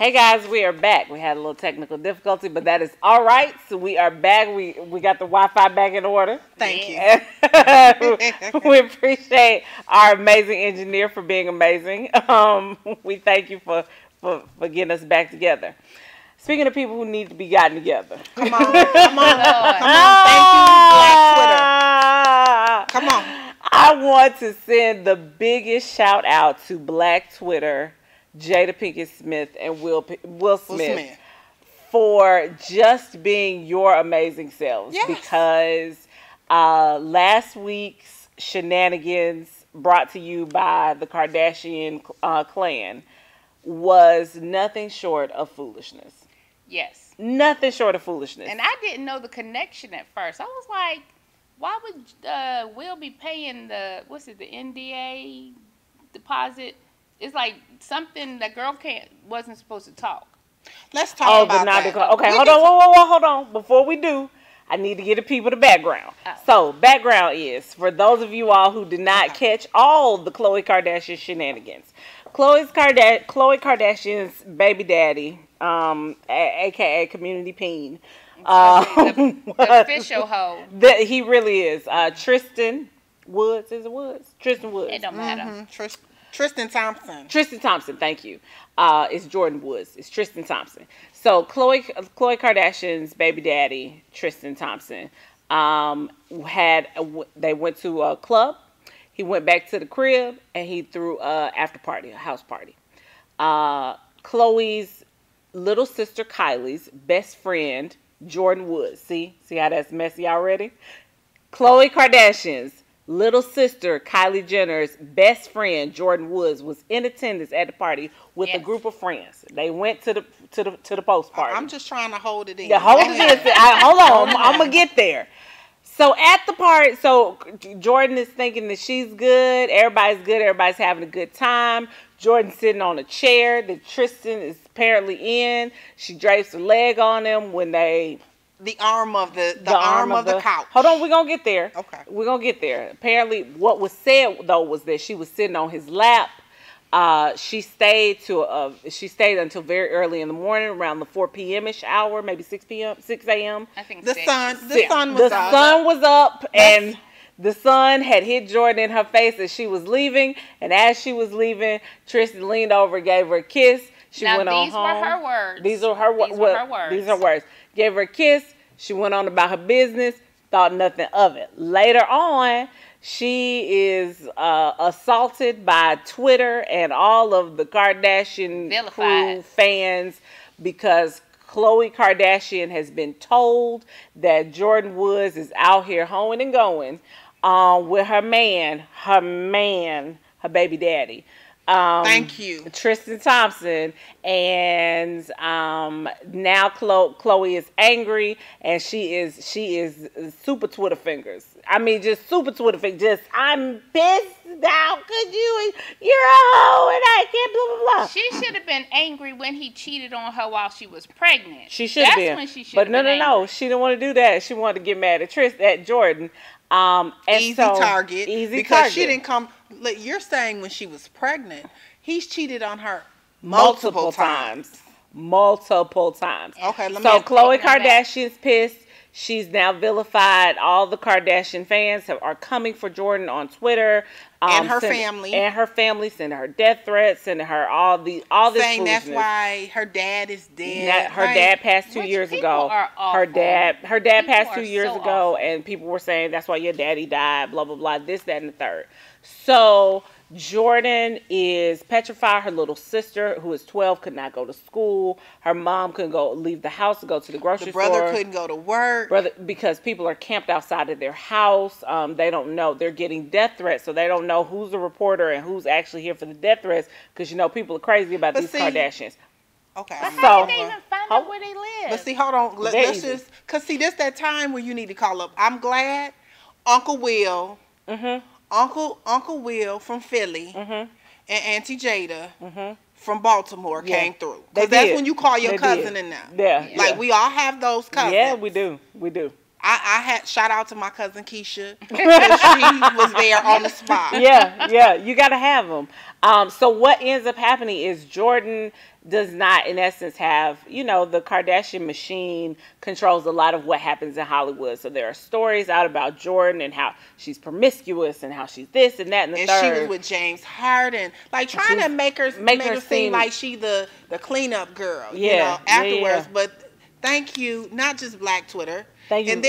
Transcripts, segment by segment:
Hey guys, we are back. We had a little technical difficulty, but that is all right. So we are back. We got the Wi-Fi back in order. Thank you. We appreciate our amazing engineer for being amazing. We thank you for getting us back together. Speaking of people who need to be gotten together. Come on. Thank you, Black Twitter. Come on. I want to send the biggest shout out to Black Twitter, Jada Pinkett Smith and Will Smith for just being your amazing selves. Yes. Because last week's shenanigans brought to you by the Kardashian clan was nothing short of foolishness. Yes. Nothing short of foolishness. And I didn't know the connection at first. I was like, why would Will be paying the NDA deposit? It's like something that girl wasn't supposed to talk. Let's talk about that. Okay, hold on. Before we do, I need to give the people the background. Oh. So, background is, for those of you all who did not catch all the Khloe Kardashian shenanigans, Khloe Kardashian's baby daddy, aka Community Peen, the official hoe. He really is. Tristan Woods. Is it Woods? Tristan Woods. It don't matter. Mm-hmm. Tristan Thompson. Tristan Thompson, thank you. It's Jordan Woods. It's Tristan Thompson. So Khloe Kardashian's baby daddy, Tristan Thompson, they went to a club. He went back to the crib and he threw a after party, a house party. Khloe's little sister Kylie's best friend, Jordan Woods. See how that's messy already? Khloe Kardashian's little sister, Kylie Jenner's best friend, Jordan Woods, was in attendance at the party with a group of friends. They went to the post party. I'm just trying to hold it in. Yeah, hold on. I'm gonna get there. So at the party, Jordan is thinking that she's good. Everybody's good. Everybody's having a good time. Jordan's sitting on a chair that Tristan is apparently in. She drapes her leg on him when they. The arm of the couch. Hold on, we're gonna get there. Okay. We're gonna get there. Apparently, what was said though was that she was sitting on his lap. She stayed until very early in the morning, around the 4 p.m.-ish hour, maybe 6 a.m. I think the 6. sun was up, and the sun had hit Jordan in her face as she was leaving. And as she was leaving, Tristan leaned over, gave her a kiss. She went on home. These were her words. These are her words. These are words. Gave her a kiss. She went on about her business. Thought nothing of it. Later on, she is assaulted by Twitter and all of the Kardashian crew fans because Khloe Kardashian has been told that Jordan Woods is out here hoeing and going with her baby daddy. Thank you, Tristan Thompson, and now Khloe is angry, and she is super Twitter fingers. I mean, just super Twitter fingers. Just I'm pissed. How could you? You're a hoe, and I can't blah blah blah. She should have been angry when he cheated on her while she was pregnant. She should have been. That's when she should have been angry. No. She didn't want to do that. She wanted to get mad at Jordan. Easy target. She didn't come. Look, you're saying when she was pregnant, he's cheated on her multiple times. Multiple times. Okay, Khloe Kardashian's pissed. She's now vilified. All the Kardashian fans are coming for Jordan on Twitter. And her family. Sending her death threats, sending her all this saying that's why her dad is dead. Her dad passed 2 years ago. Her dad passed 2 years ago, and people were saying that's why your daddy died, blah, blah, blah, this, that, and the third. So Jordan is petrified. Her little sister, who is 12, could not go to school. Her mom couldn't leave the house to go to the grocery store. The brother couldn't go to work. Because people are camped outside of their house. They don't know. They're getting death threats, so they don't know who's the reporter and who's actually here for the death threats, because people are crazy about these Kardashians. Okay. But how did they even find out where they live? But see, hold on. Let's just, because see, this that time where you need to call up. I'm glad Uncle Will, Uncle Will from Philly, and Auntie Jada from Baltimore came through. Because that's when you call your cousin in now. Yeah. Like we all have those cousins. Yeah, we do. I had shout out to my cousin Keisha because she was there on the spot. Yeah, you got to have them. So what ends up happening is Jordan does not, in essence, have, the Kardashian machine controls a lot of what happens in Hollywood. So there are stories out about Jordan and how she's promiscuous and how she's this and that and the third. She was with James Harden, like trying to make her seem like she the cleanup girl, afterwards. But thank you, not just Black Twitter. Thank you. And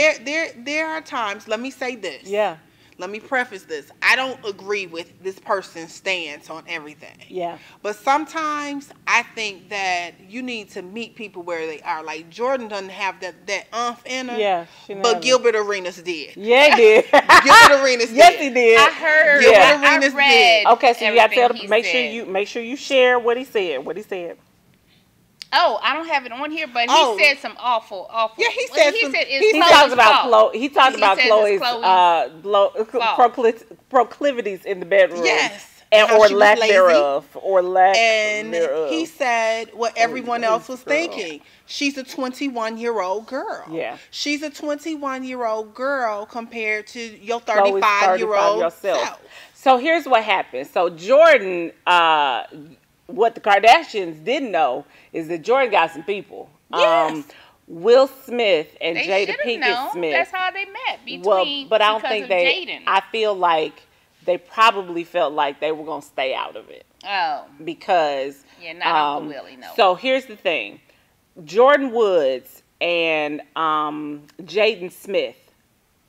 there are times, let me say this. Yeah. Let me preface this. I don't agree with this person's stance on everything. Yeah. But sometimes I think that you need to meet people where they are. Like Jordan doesn't have that umph in her. Yeah. But Gilbert Arenas did. Yeah, he did. Gilbert Arenas did. Yes, he did. I heard. Gilbert Arenas did. Okay, so you got to tell them. Make sure you share what he said. Oh, I don't have it on here, but he said some awful. Yeah, he talks about Chloe's proclivities in the bedroom. Yes. Or lack thereof. And he said what everyone else was thinking. She's a 21-year-old girl. Yeah. She's a 21-year-old girl compared to your 35-year-old self. So here's what happened. So Jordan, what the Kardashians didn't know is that Jordan got some people. Yes. Will Smith and they Jada Pinkett Smith. That's how they met. But I don't think Jaden. I feel like they probably felt like they were gonna stay out of it. Oh. Because not Uncle Willie, no. So here's the thing: Jordan Woods and Jaden Smith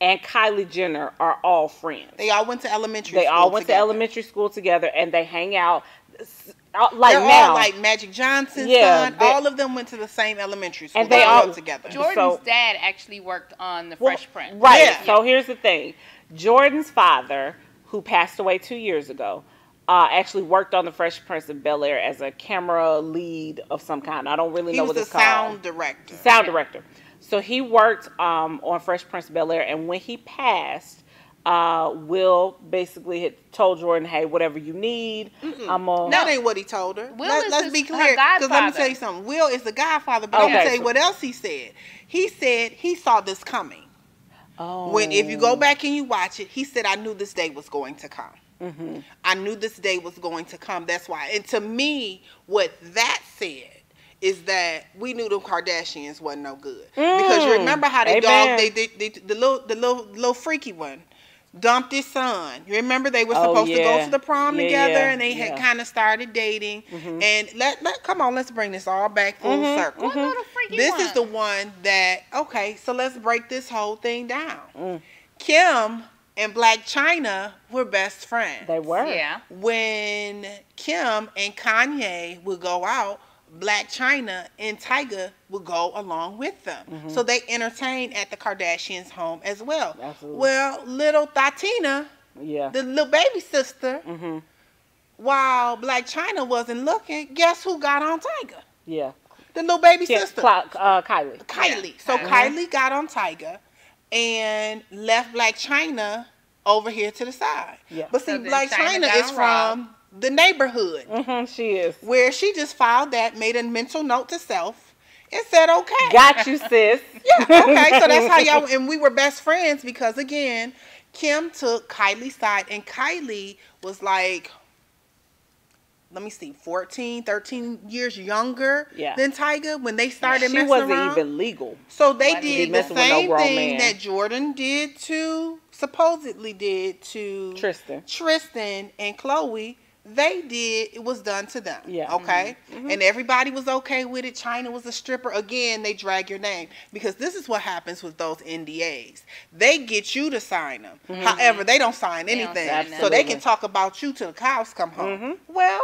and Kylie Jenner are all friends. They all went to elementary. To elementary school together, and they hang out. They're all like Magic Johnson's son. All of them went to the same elementary school. And they all together. Jordan's dad actually worked on The Fresh Prince. Right. Yeah. So here's the thing. Jordan's father, who passed away 2 years ago, actually worked on The Fresh Prince of Bel-Air as a camera lead of some kind. I don't really know what it's called. Sound director. Sound director. So he worked on Fresh Prince of Bel-Air, and when he passed, Will basically had told Jordan, "Hey, whatever you need, That ain't what he told her. Let's be clear, because let me tell you something. Will is the godfather, but I'm gonna tell you what else he said. He said he saw this coming. Oh. If you go back and you watch it, he said, "I knew this day was going to come. Mm-hmm. I knew this day was going to come. That's why." And to me, what that said is that we knew the Kardashians wasn't no good because you remember how they the little freaky one dumped his son. You remember they were supposed to go to the prom together, and they had kind of started dating. Mm-hmm. And come on, let's bring this all back full circle. This is the one that so let's break this whole thing down. Kim and Black China were best friends. They were. Yeah. When Kim and Kanye would go out, Black China and Tyga would go along with them. Mm-hmm. So they entertained at the Kardashians' home as well. Absolutely. Well, little Tatiana, the little baby sister, while Black China wasn't looking, guess who got on Tyga? Yeah. The little baby sister. Kylie. Kylie. So Kylie got on Tyga and left Black China over here to the side. Yeah. But see, Black China is from the neighborhood. She is. Where she just filed that, made a mental note to self, and said, "Okay. Got you, sis." Yeah, okay. So that's how y'all, and we were best friends because, again, Kim took Kylie's side, and Kylie was like, 14, 13 years younger than Tyga when they started messing around. She wasn't even legal. So they did the same thing that Jordan supposedly did to Tristan and Chloe. They did, it was done to them. Yeah. Okay? Mm-hmm. And everybody was okay with it. China was a stripper. Again, they drag your name. Because this is what happens with those NDAs. They get you to sign them. Mm-hmm. However, they don't sign anything. So they can talk about you till the cows come home. Mm-hmm. Well,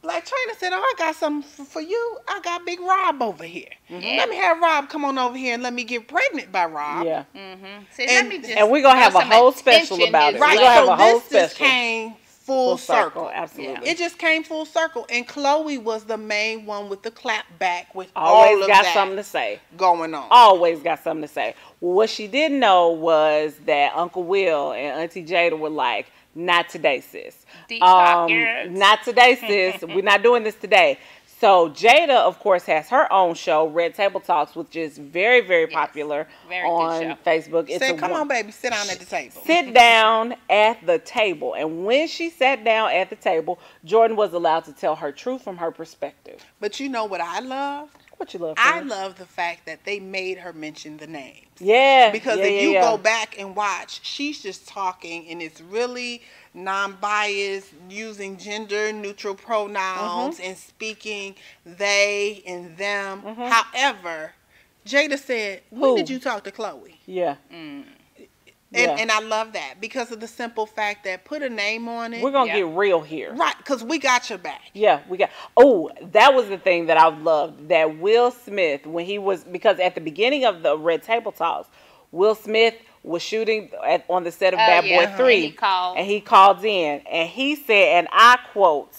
Black China said, I got something for you. I got Big Rob over here. Mm-hmm. Let me have Rob come on over here and let me get pregnant by Rob. Yeah. Mm-hmm. See, and we're going to have a whole special about it. Right. We're going to have a whole special. This came full circle. Absolutely. It just came full circle. And Chloe was the main one with the clap back with all of that. Always got something to say. Going on. Always got something to say. Well, what she didn't know was that Uncle Will and Auntie Jada were like, not today, sis. Not today, sis. We're not doing this today. So Jada, of course, has her own show, Red Table Talks, which is very, very popular on Facebook. Come on, baby, sit down at the table. Sit down at the table. And when she sat down at the table, Jordan was allowed to tell her truth from her perspective. But you know what I love? What you love? I love the fact that they made her mention the names. Yeah. Because if you go back and watch, she's just talking and it's really non-biased, using gender-neutral pronouns and speaking they and them. However, Jada said, when did you talk to Chloe? Yeah. And I love that because of the simple fact that put a name on it. We're going to get real here. Right, because we got your back. Yeah, we got. Oh, that was the thing that I loved. That Will Smith, when he was, because at the beginning of the Red Table Talks, Will Smith was shooting on the set of Bad Boy 3. And he called in. And he said, and I quote,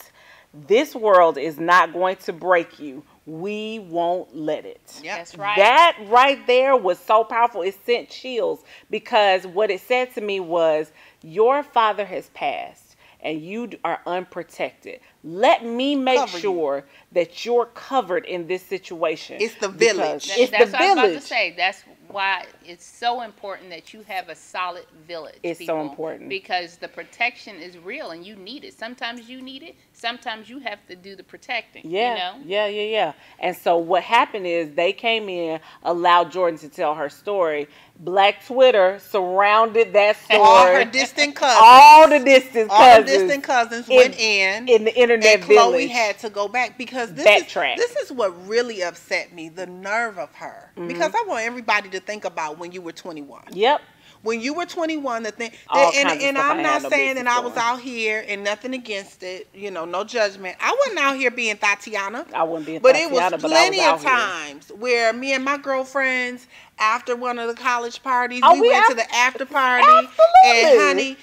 "This world is not going to break you. We won't let it." Yep. That's right. That right there was so powerful. It sent chills because what it said to me was, your father has passed and you are unprotected. Let me make sure that you're covered in this situation. It's the village. It's that's the what I was village. about to say. That's why it's so important that you have a solid village. It's so important. Because the protection is real and you need it. Sometimes you need it. Sometimes you have to do the protecting. Yeah, you know? yeah. And so what happened is they came in, allowed Jordan to tell her story. Black Twitter surrounded that story. All her distant cousins. All the distant cousins went in the internet and Chloe village. had to go back because this is what really upset me, the nerve of her. Because I want everybody to think about when you were 21. Yep. When you were 21, the thing, and I'm not saying that I was out here and nothing against it, you know, no judgment. I wasn't out here being Tatiana. I wouldn't be But it was plenty of times where me and my girlfriends, after one of the college parties, we went to the after party. Absolutely. And honey,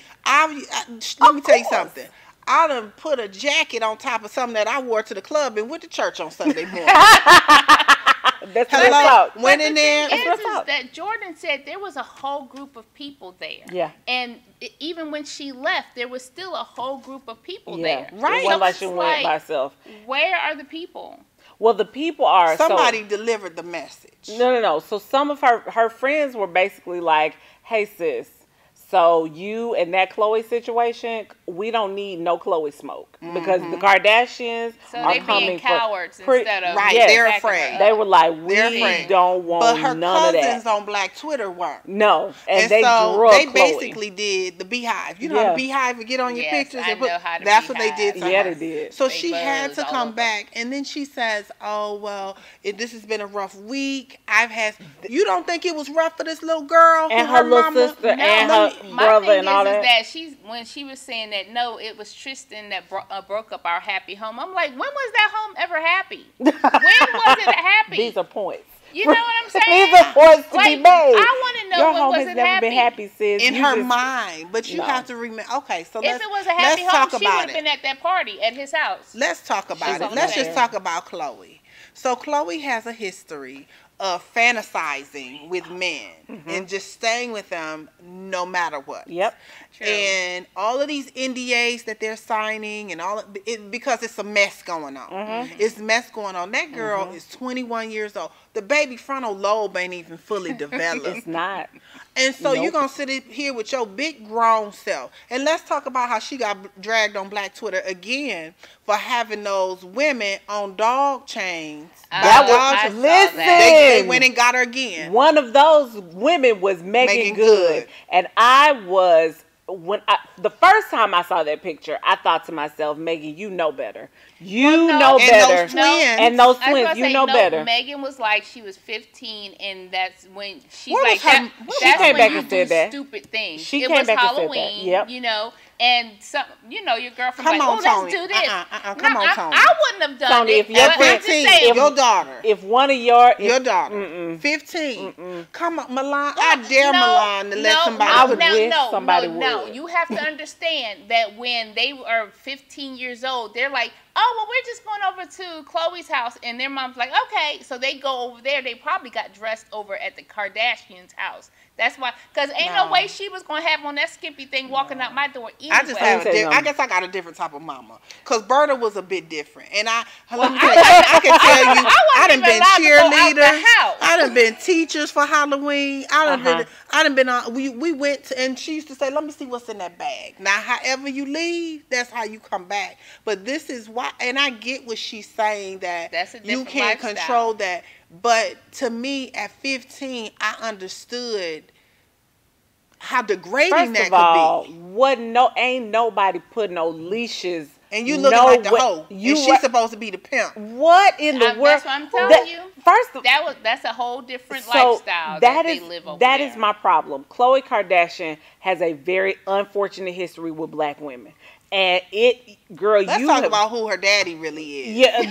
let me tell you something. I done put a jacket on top of something that I wore to the club and went to church on Sunday morning. That's what went in there. Is that Jordan said there was a whole group of people there. Yeah. And even when she left, there was still a whole group of people there. Right. It wasn't like she went by herself. Where are the people? Well, the people are... Somebody delivered the message. No. So some of her friends were basically like, hey, sis, so you and that Chloe situation, we don't need no Chloe smoke because the Kardashians are coming being cowards for instead of they're afraid. They were like, we don't want but her none of that. Cousins on Black Twitter weren't. No, and they so they Chloe. Basically did the beehive. You know the beehive would get on your pictures and put. That's what they did. To her. They did. So she had to come back, and then she says, "Oh well, this has been a rough week. I've had. You don't think it was rough for this little girl and her little sister and her brother and all that?" When she was saying that, no, it was Tristan that broke up our happy home. I'm like, when was that home ever happy? When was it happy? These are points. You know what I'm saying? These are points to be made. I want to know your when home was has it never happy? been happy, sis. In her mind, but you have to remember. Okay, so if it was a happy home, she would have been at that party at his house. Let's talk about it. Let's just talk about Chloe. So Chloe has a history of fantasizing with men and just staying with them no matter what. Yep. True. And all of these NDAs that they're signing and all of it, because it's a mess going on. It's a mess going on. That girl is 21 years old. The baby frontal lobe ain't even fully developed. It's not. And so you're going to sit here with your big grown self. And let's talk about how she got dragged on Black Twitter again for having those women on dog chains. Listen. They went and got her again. One of those women was Megan Good. And I was... the first time I saw that picture, I thought to myself, Megan, you know better. You know better. And those twins, you know better. Megan was like, she was 15, and that's when she's What like, was her- that's came when back you and do said that. stupid things. She it came was back and said that. Halloween, Yep. you know, and some, you know, your girlfriend's Come like, on, oh, Tony. let's do this. Come on, Tony. I wouldn't have done Tony, it. if you're but I'm just 15, saying, your daughter. If one of your daughter, 15. Come on, Milan. I dare Milan to let somebody. I would wish somebody would. No, you have to understand that when they are 15 years old, they're like, oh, well, we're just going over to Chloe's house. And their mom's like, okay. So they go over there. They probably got dressed over at the Kardashians' house. That's why, because ain't no way she was going to have on that skimpy thing walking out my door anyway. I guess I got a different type of mama. Because Berta was a bit different. And I can tell you, I done been cheerleader. I done been teachers for Halloween. I done been on, we went to, and she used to say, let me see what's in that bag. Now, however you leave, that's how you come back. But this is why, and I get what she's saying, that you can't control that. But to me, at 15, I understood how degrading that could be. Ain't nobody put no leashes. And you looking like the hoe. And she's supposed to be the pimp. What in the world? That's what I'm telling you. That's a whole different lifestyle that they live over there. That is my problem. Khloe Kardashian has a very unfortunate history with black women. And let's talk about who her daddy really is. Yeah,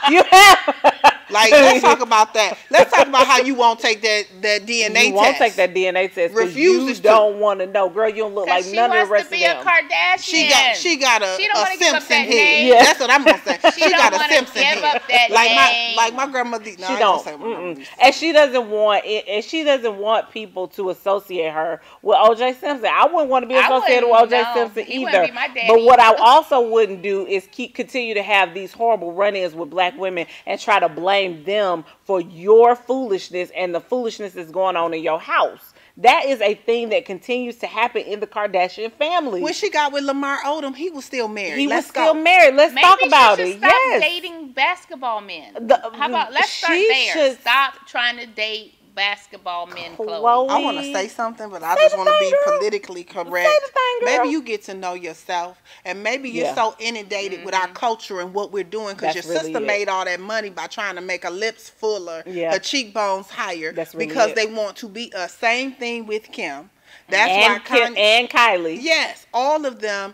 you have. Let's talk about that. Let's talk about how you won't take that DNA test. You won't take that DNA test because you don't want to know. Girl, you don't look like none of the rest of them. She wants to be a Kardashian. She got a Simpson head. Yeah. That's what I'm going to say. She got a Simpson head. Like my grandmother. No, she don't. And she doesn't want it. And she doesn't want people to associate her with O.J. Simpson. I wouldn't want to be associated with O.J. Simpson either. But what I also wouldn't do is continue to have these horrible run-ins with black women and try to blame them for your foolishness and the foolishness that's going on in your house. That is a thing that continues to happen in the Kardashian family. When she got with Lamar Odom, he was still married. Let's still married. Let's talk about it. Stop dating basketball men. How about let's start there? Stop trying to date basketball men, Khloe. I want to say something, but I just want to be politically correct. Maybe you get to know yourself, and maybe you're so inundated with our culture and what we're doing because your sister made all that money by trying to make her lips fuller, her cheekbones higher, because they want to be us. Same thing with Kim. That's why Kanye and Kylie. Yes, all of them.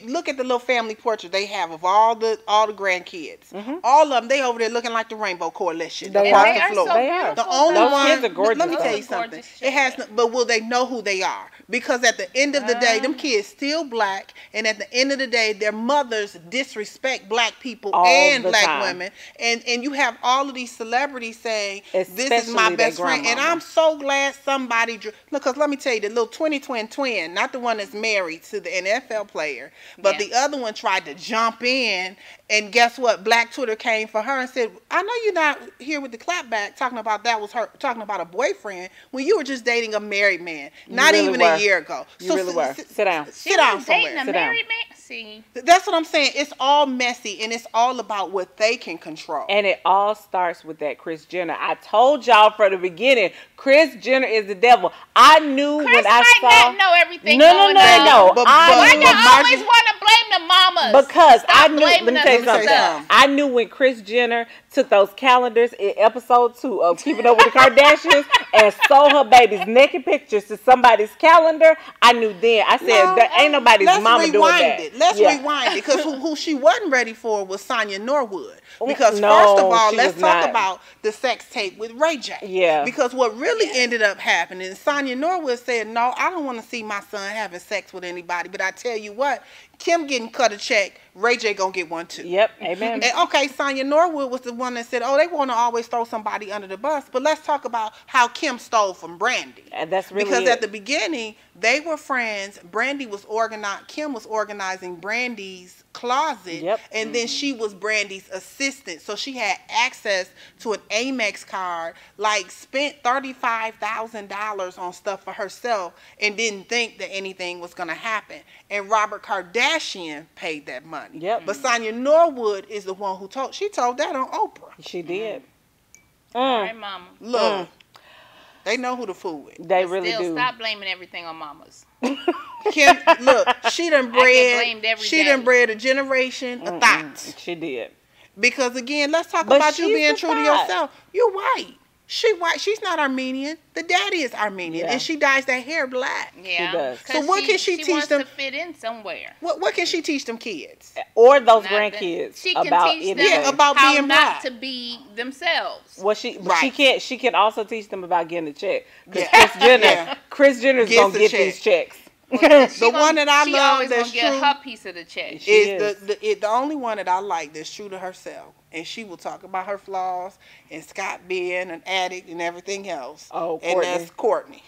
Look at the little family portrait they have of all the grandkids. All of them, they over there looking like the Rainbow Coalition. They are. So they are. The only Those one. kids are gorgeous. Let me tell you something. It has, but will they know who they are? Because at the end of the day, them kids still black, and at the end of the day, their mothers disrespect black people and black women, and you have all of these celebrities saying, "This is my best friend," and I'm so glad somebody because let me tell you, the little 20 twin, not the one that's married to the NFL player, but the other one tried to jump in, and guess what? Black Twitter came for her and said, "I know you're not here with the clapback talking about that was her talking about a boyfriend when you were just dating a married man, not even a year ago." You really were. Sit down. Sit down somewhere. Sit down. See, that's what I'm saying. It's all messy, and it's all about what they can control. And it all starts with that Kris Jenner. I told y'all from the beginning, Kris Jenner is the devil. I knew when I saw. Kris might not know everything. No. Why do you always want to blame the mamas? Because I knew. Let me tell you something. I knew when Kris Jenner took those calendars in episode 2 of Keeping Up with the Kardashians and sold her baby's naked pictures to somebody's calendar. I knew then. I said, there ain't nobody's mama doing that. Let's rewind it, because who she wasn't ready for was Sonya Norwood. Because first of all, let's talk about the sex tape with Ray J. Yeah. Because what really ended up happening, Sonya Norwood said, "No, I don't want to see my son having sex with anybody. But I tell you what, Kim getting cut a check, Ray J gonna get one too." Yep, amen. And okay, Sonya Norwood was the one that said, "Oh, they want to always throw somebody under the bus." But let's talk about how Kim stole from Brandy. And that's really because at the beginning they were friends. Brandy was Kim was organizing Brandy's closet, and then she was Brandy's assistant, so she had access to an Amex card. Like spent $35,000 on stuff for herself, and didn't think that anything was gonna happen. And Robert Kardashian paid that money. Yep. But Sonya Norwood is the one who told that on Oprah. She did. All right, mama. Look, they know who to fool with. They really do. Stop blaming everything on mamas. Kim, look, she done bred a generation of thoughts. She did. Because again, let's talk about you being true to yourself. You're white. She white. She's not Armenian. The daddy is Armenian, and she dyes that hair black. Yeah, she does. So what can she teach them? To fit in somewhere. What can she teach them kids or those grandkids she can about teach anything? them about how being not black. to be themselves. Well, she can't. She can also teach them about getting a check. Because Kris Jenner is gonna get these checks. The one that I she love always that's gonna true get her piece of the check. is the only one that I like that's true to herself. And she will talk about her flaws and Scott being an addict and everything else. Oh, and that's Courtney.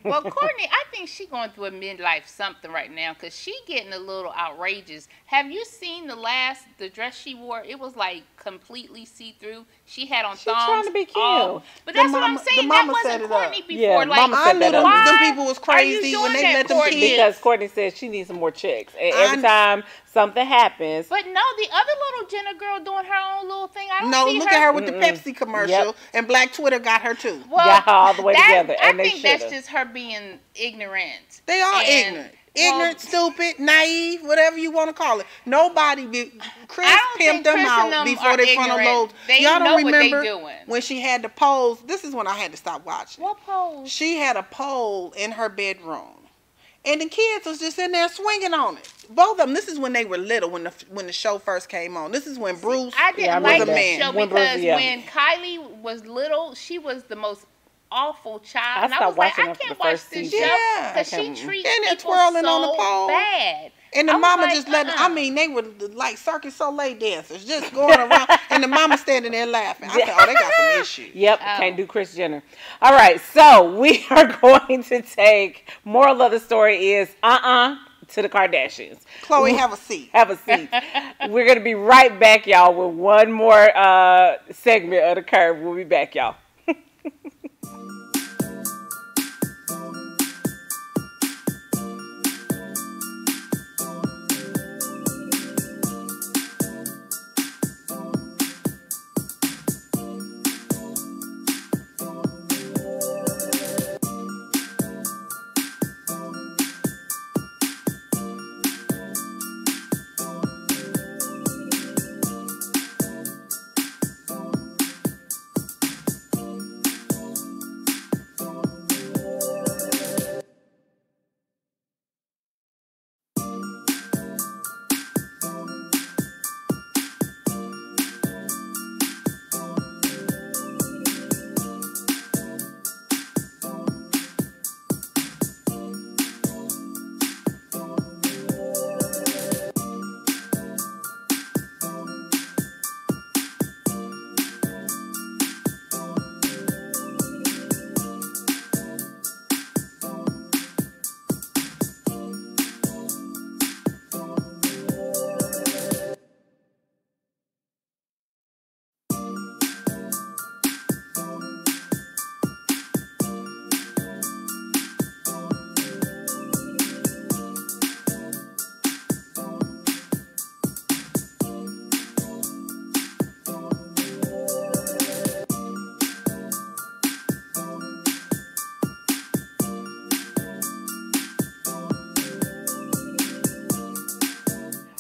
Well, Courtney, I think she going through a midlife something right now because she getting a little outrageous. Have you seen the dress she wore? It was like completely see-through. She had on thongs. Trying to be cute. But that's what I'm saying. That wasn't Courtney before. Yeah, like, Mama I set knew that up. them people was crazy when they let them kids. Because Courtney said she needs some more chicks. And every time something happens. But no, the other little Jenna girl doing her own little thing. I don't see look at her with the Pepsi commercial. Yep. And Black Twitter got her too. Well, got her all the way together. I think that's just her being ignorant. They are ignorant. Ignorant, stupid, naive, whatever you want to call it. Chris pimped them out before they front loads. Y'all don't remember when she had the polls? This is when I had to stop watching. What polls? She had a pole in her bedroom. And the kids was just in there swinging on it. Both of them. This is when they were little, when the show first came on. This is when Bruce I didn't like was a the man. show because when Kylie was little, she was the most awful child. I was like, I can't watch this show because she treats people so bad. And the mama just let they were like Cirque du Soleil dancers, just going around, and the mama standing there laughing. I said, oh, they got some issues. Yep, can't do Kris Jenner. All right, so we are going to take, moral of the story is, to the Kardashians. Chloe, have a seat. Have a seat. We're going to be right back, y'all, with one more segment of the Curve. We'll be back, y'all.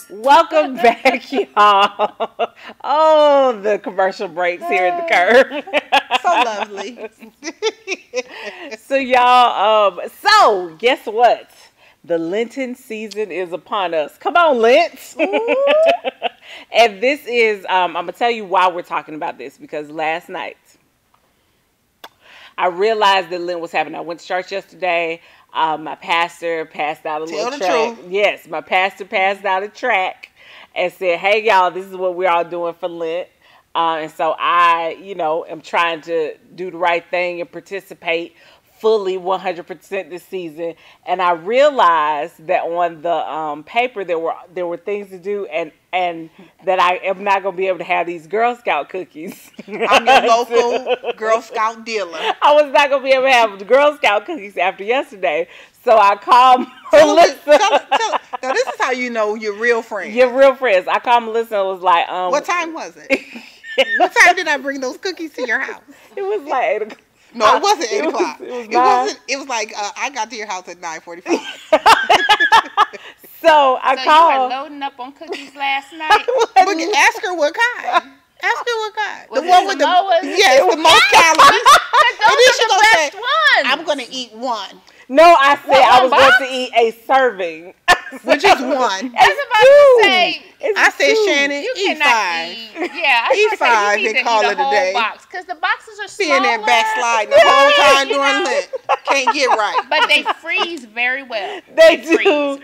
Welcome back, y'all. Oh, the commercial breaks here at the Curve. So lovely. So, y'all, so guess what? The Lenten season is upon us. Come on, Lent. And this is, I'm going to tell you why we're talking about this, because last night I realized that Lent was happening. I went to church yesterday. My pastor passed out a little track. Yes, my pastor passed out a track and said, hey, y'all, this is what we're all doing for Lent. And so I, am trying to do the right thing and participate fully 100% this season. And I realized that on the paper there were things to do and that I am not going to be able to have these Girl Scout cookies. I'm your local Girl Scout dealer. I was not going to be able to have the Girl Scout cookies after yesterday. So I called Melissa. Now this is how you know you're real friends. You're real friends. I called Melissa and was like, what time was it? What time did I bring those cookies to your house? It was like 8 o'clock. No, it wasn't 8 o'clock. It was like I got to your house at 9:45. So I called. You were loading up on cookies last night. Ask her what kind. Ask her what kind. The one with the most calories. Those are the best ones. I'm gonna eat one. No, I said I was going to eat a serving. Which is one. I was about to say. I said, Shannon, You eat cannot 5. eat. Yeah, I Eat 5 you need and call to eat it a whole a day. box because the boxes are smaller. Being there backsliding the whole time during Lent. Can't get right. But they freeze very well. They do.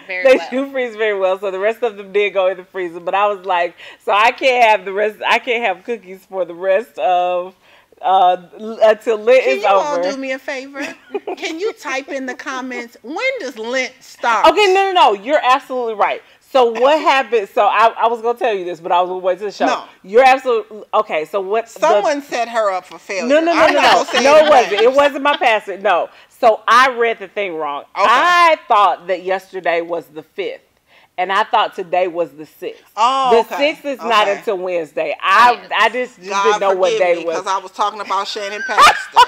They do freeze very well. So the rest of them did go in the freezer. But I was like, so I can't have the rest. I can't have cookies for the rest of until Lent is over. Can you all do me a favor? Can you type in the comments, when does Lent start? Okay, no. You're absolutely right. So what happened? So I was gonna tell you this, but I was gonna wait to the show. No, you're absolutely okay. So what? Someone set her up for failure. No. No, it wasn't. It wasn't my pastor. No. So I read the thing wrong. Okay. I thought that yesterday was the 5th. And I thought today was the 6th. Oh, the 6th is not until Wednesday. I just didn't know what day it was. Because I was talking about Shannon Pastor.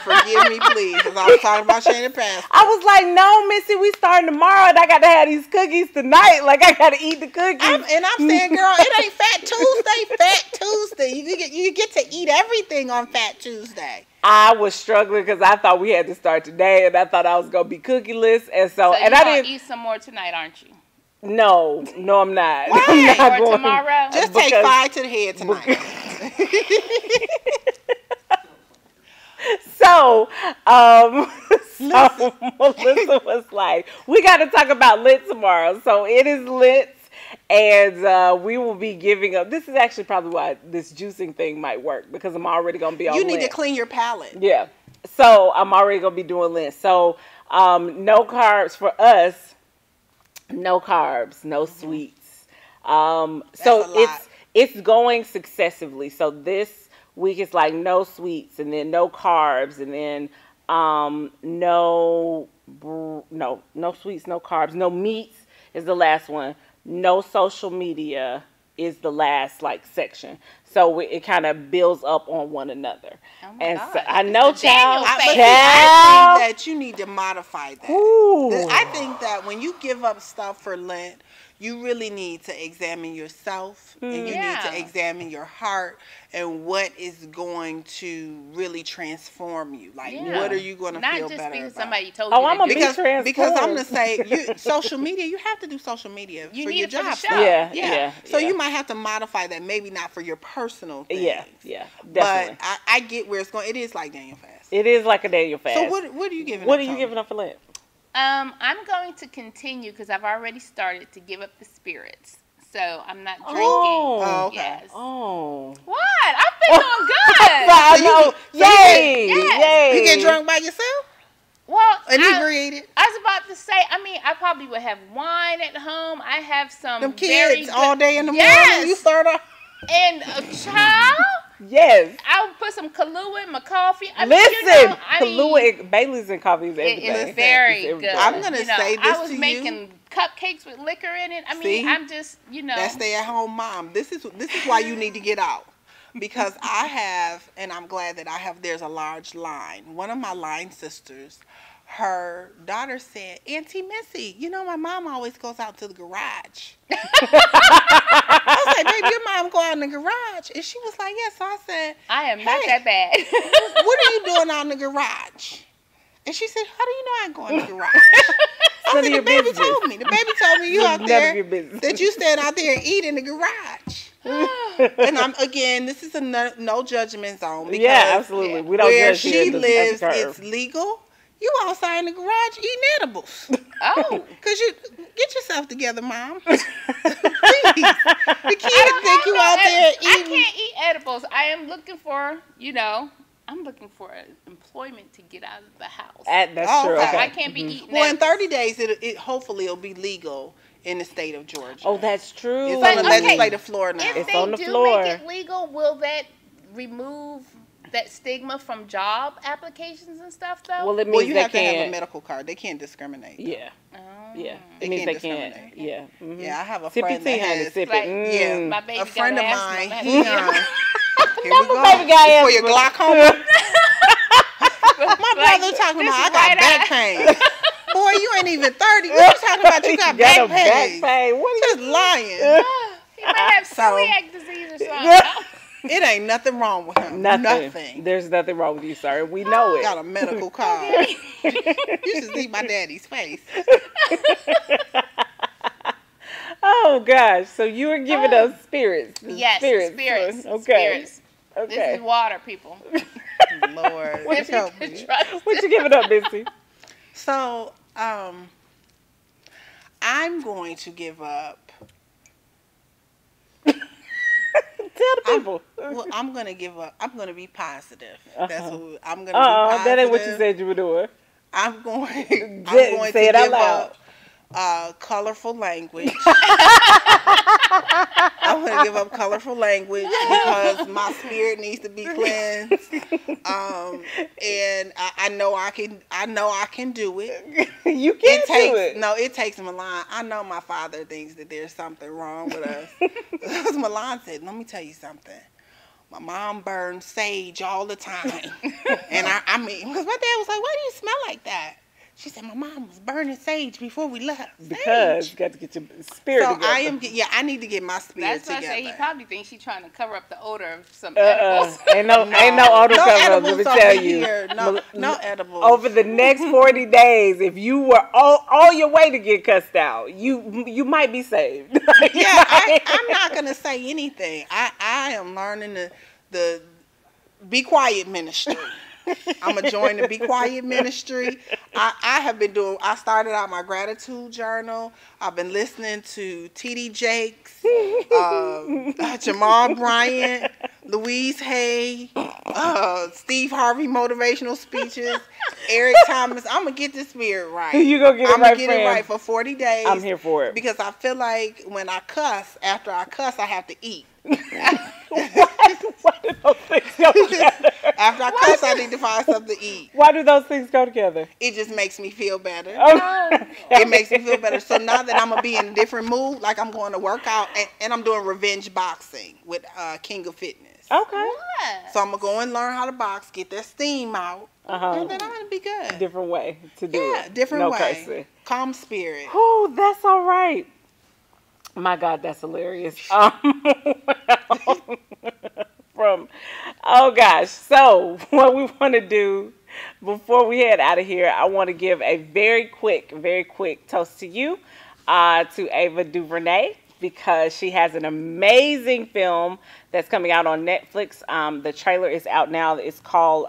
Forgive me, please, because I was talking about Shannon Pastor. I was like, no, Missy, we starting tomorrow, and I got to have these cookies tonight. Like, I got to eat the cookies. I'm saying, girl, it ain't Fat Tuesday. Fat Tuesday. You get to eat everything on Fat Tuesday. I was struggling because I thought we had to start today, and I thought I was going to be cookieless. And so and I didn't eat some more tonight, aren't you? No, I'm not. Why? I'm not or tomorrow? Just take 5 to the head tonight. So Melissa was like, we got to talk about Lit tomorrow. So it is Lit, and we will be giving up. This is actually probably why this juicing thing might work, because I'm already going to be on You need Lit. to clean your palate. Yeah. So I'm already going to be doing Lit. So no carbs for us. No carbs, no sweets. So it's going successively. So this week it's like no sweets, and then no carbs, and then no sweets, no carbs, no meats is the last one. No social media is the last section. So it kind of builds up on one another. Oh and gosh. So I know, child. I think that you need to modify that. Ooh. I think that when you give up stuff for Lent, you really need to examine yourself, and you need to examine your heart, and what is going to really transform you. What are you going to feel better about? Not just because somebody told you I'm to do it. Because I'm going to say, social media, you have to do social media for your job. Yeah. So you might have to modify that, maybe not for your personal things. Yeah, definitely. But I get where it's going. It is like Daniel Fast. It is like a Daniel Fast. So what are you giving up? What are you giving up for Lent? I'm going to continue, because I've already started to give up the spirits. So I'm not drinking. Oh, okay. Yes. Oh. What? I've been doing good. I know. Yay. You get drunk by yourself? Well, inebriated. I was about to say, I probably would have wine at home. I have some them kids all day in the morning. You start off. And a child. Yes. I would put some Kahlua in my coffee. Kahlua and Bailey's and coffee is everything. It is very good. I'm going to say this to you. I was making cupcakes with liquor in it. I'm just, that stay-at-home mom. This is why you need to get out. Because I have, and I'm glad that I have, there's a large line. One of my line sisters, her daughter said, Auntie Missy, my mom always goes out to the garage. I was like, baby, your mom go out in the garage? And she was like, yes. So I said, I am not that bad. What are you doing out in the garage? And she said, how do you know I go in the garage? I said, the baby told me. The baby told me you out there, that you stand out there and eat in the garage. And this is a no judgment zone. Because absolutely. We don't where judge she lives, it's legal. You outside in the garage eating edibles. Oh. Because you get yourself together, Mom. Please. The kids think you out there eating. I can't eat edibles. I am looking for, I'm looking for employment to get out of the house. That's true. Okay. I can't be eating Well, in 30 days, hopefully it'll be legal in the state of Georgia. Oh, that's true. It's on the legislative floor now. If it's on the they do floor. make it legal, will that remove that stigma from job applications and stuff, though? Well, it means you have to have a medical card. They can't discriminate. Yeah. Oh. Yeah. It means can't they can't. discriminate. Yeah. Mm-hmm. Yeah, I have a Sippy friend that has. Yeah. My baby a friend of mine. He Baby got for your glaucoma. My brother talking about I got back pain. Boy, you ain't even 30. What you talking about? You got back pain. What just lying. He might have celiac disease or something. It ain't nothing wrong with him. Nothing. There's nothing wrong with you, sir. We know it. Got a medical card. You should see my daddy's face. Oh gosh! So you were giving us spirits. Yes, spirits. Okay. Spirits. Okay. This is water, people. Lord, What help me. What you giving up, Missy? So, I'm going to give up. Tell the people. I'm going to give up. I'm going to be positive. That's what I'm going to be positive. That ain't what you said you were doing. I'm going Say to it give out loud. up colorful language. I'm going to give up colorful language because my spirit needs to be cleansed. And I know I can do it. You can do it. No, it takes Milan. I know my father thinks that there's something wrong with us. Because Milan said, let me tell you something. My mom burns sage all the time. And I mean, because my dad was like, why do you smell like that? She said, my mom was burning sage before we left. Because you got to get your spirit together. I need to get my spirit together. That's why I say he probably thinks she's trying to cover up the odor of some edibles. Ain't no odor cover up, let me tell you. No edibles. Over the next 40 days, if you were on your way to get cussed out, you might be saved. I'm not going to say anything. I am learning the Be Quiet ministry. I'm going to join the Be Quiet ministry. I started out my gratitude journal. I've been listening to T.D. Jakes, Jamal Bryant, Louise Hay, Steve Harvey motivational speeches, Eric Thomas. I'm going to get the spirit right. You going to get it right, I'm going to get it right for 40 days. I'm here for it. Because I feel like when I cuss, after I cuss, I have to eat. Why do those things go together? After I cuss, I need to find something to eat. Why do those things go together? It just makes me feel better. Okay. It makes me feel better. So now that I'm going to be in a different mood, like I'm going to work out, and I'm doing revenge boxing with King of Fitness. Okay. So I'm going to go and learn how to box, get that steam out, and then I'm going to be good. Different way to do it. Yeah, different way. Cursing. Calm spirit. Oh, that's all right. My God, that's hilarious. Oh gosh. So what we want to do before we head out of here, I want to give a very quick toast to you, to Ava DuVernay, because she has an amazing film that's coming out on Netflix. The trailer is out now. It's called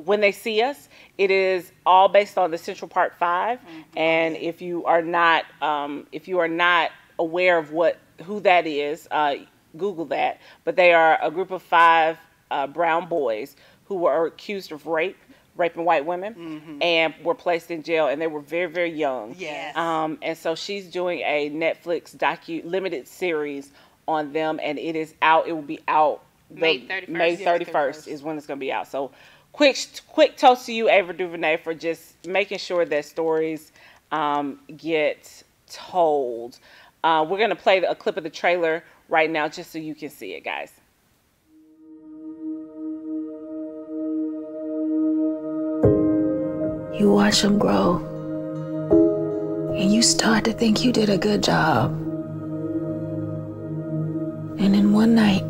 When They See Us. It is all based on the Central Park 5, and if you are not aware of who that is, Google that. But they are a group of 5 brown boys who were accused of raping white women, and were placed in jail, and they were very, very young. Yes. And so she's doing a Netflix limited series on them, and it is out. It will be out May 31st. May 31st is when it's going to be out. So quick toast to you, Ava DuVernay, for just making sure that stories get told. We're going to play a clip of the trailer right now just so you can see it, guys. You watch them grow, and you start to think you did a good job. And then one night,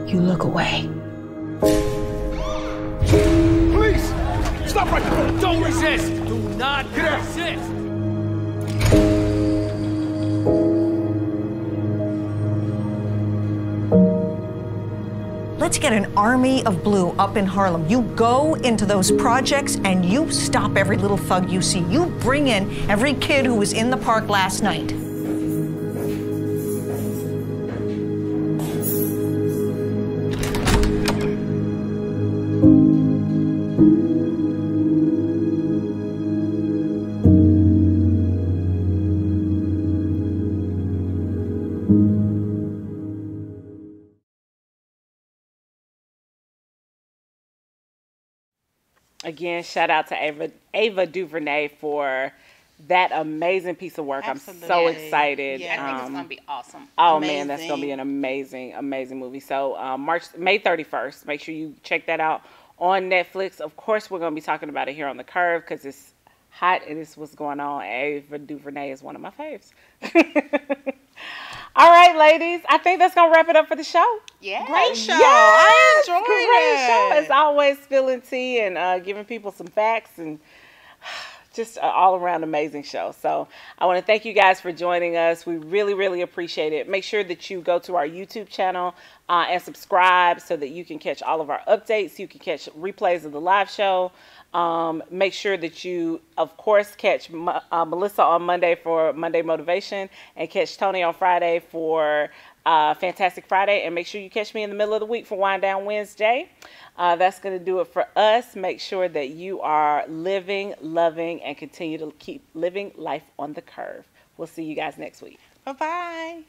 you look away. Please! Stop right there! Don't resist! Do not resist! Let's get an army of blue up in Harlem. You go into those projects and you stop every little thug you see. You bring in every kid who was in the park last night. Again, shout out to Ava DuVernay for that amazing piece of work. Absolutely. I'm so excited. Yeah, I think it's going to be awesome. Oh, Amazing. man, that's going to be an amazing movie. So May 31st, make sure you check that out on Netflix. Of course, we're going to be talking about it here on The Curve because it's hot and it's what's going on. Ava DuVernay is one of my faves. All right, ladies. I think that's going to wrap it up for the show. Yeah. Great show. Yes, I enjoyed great it. show. As always, spilling tea and giving people some facts and Just an all-around amazing show. So I want to thank you guys for joining us. We really, really appreciate it. Make sure that you go to our YouTube channel and subscribe so that you can catch all of our updates. You can catch replays of the live show. Make sure that you, of course, catch Melissa on Monday for Monday Motivation and catch Tony on Friday for Fantastic Friday. And make sure you catch me in the middle of the week for Wind Down Wednesday. That's going to do it for us. Make sure that you are living, loving, and continue to keep living life on the curve. We'll see you guys next week. Bye-bye.